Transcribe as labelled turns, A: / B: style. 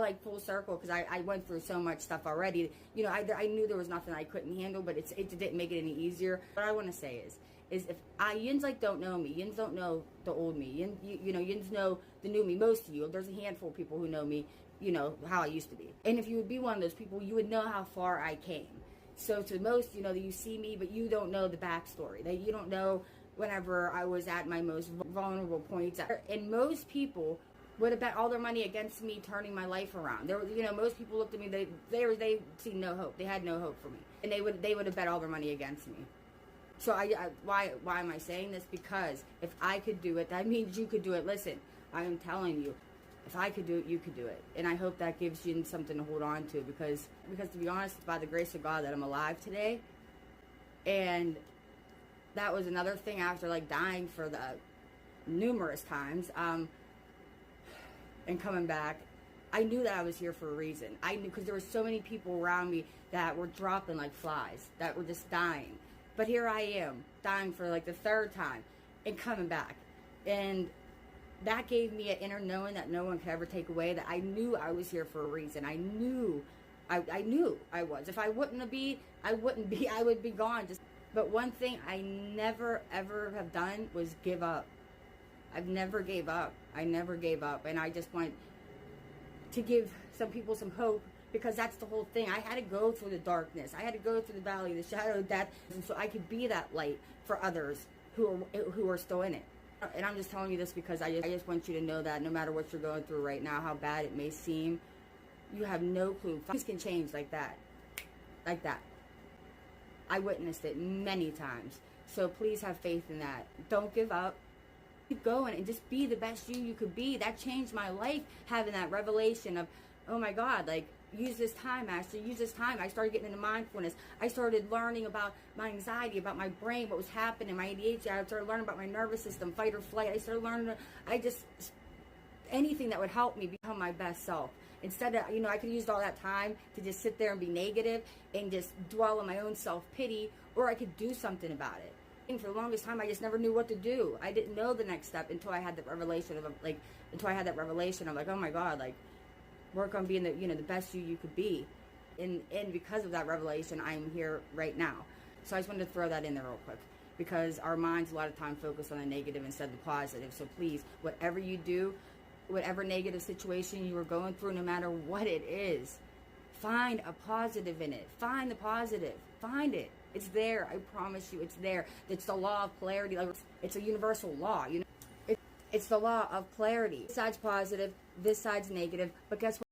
A: like full circle because I went through so much stuff already. You know, I knew there was nothing I couldn't handle, but it didn't make it any easier. What I want to say is if yins like don't know me, yins don't know the old me, you know, yins know the new me. Most of you, there's a handful of people who know me, you know, how I used to be. And if you would be one of those people, you would know how far I came. So to most, you know, that you see me, but you don't know the backstory. That you don't know whenever I was at my most vulnerable points. And most people would have bet all their money against me turning my life around. There, you know, most people looked at me. They see no hope. They had no hope for me, and they would have bet all their money against me. So why am I saying this? Because if I could do it, that means you could do it. Listen, I am telling you, if I could do it, you could do it. And I hope that gives you something to hold on to, because to be honest, it's by the grace of God that I'm alive today. And that was another thing after like dying for the numerous times, and coming back. I knew that I was here for a reason. I knew, because there were so many people around me that were dropping like flies, that were just dying. But here I am, dying for like the third time and coming back. And that gave me an inner knowing that no one could ever take away, that I knew I was here for a reason. I knew I was. If I wouldn't be, I would be gone. But one thing I never ever have done was give up. I've never gave up. I never gave up. And I just want to give some people some hope, because that's the whole thing. I had to go through the darkness. I had to go through the valley, the shadow of death, and so I could be that light for others who are still in it. And I'm just telling you this because I just want you to know that no matter what you're going through right now, how bad it may seem, you have no clue. Things can change like that. Like that. I witnessed it many times. So please have faith in that. Don't give up. Keep going and just be the best you could be. That changed my life, having that revelation of, oh my God, like, use this time, Master, use this time. I started getting into mindfulness. I started learning about my anxiety, about my brain, what was happening, my ADHD. I started learning about my nervous system, fight or flight. I started learning, anything that would help me become my best self. Instead of, you know, I could have used all that time to just sit there and be negative and just dwell on my own self-pity, or I could do something about it. And for the longest time, I just never knew what to do. I didn't know the next step until I had that revelation of, oh my God, like, work on being the best you could be. And because of that revelation, I'm here right now. So I just wanted to throw that in there real quick, because our minds a lot of time focus on the negative instead of the positive. So please, whatever you do, whatever negative situation you are going through, no matter what it is, find a positive in it. Find the positive. Find it. It's there. I promise you, it's there. It's the law of polarity. Like, it's a universal law, you know. It's the law of polarity. This side's positive, this side's negative, but guess what?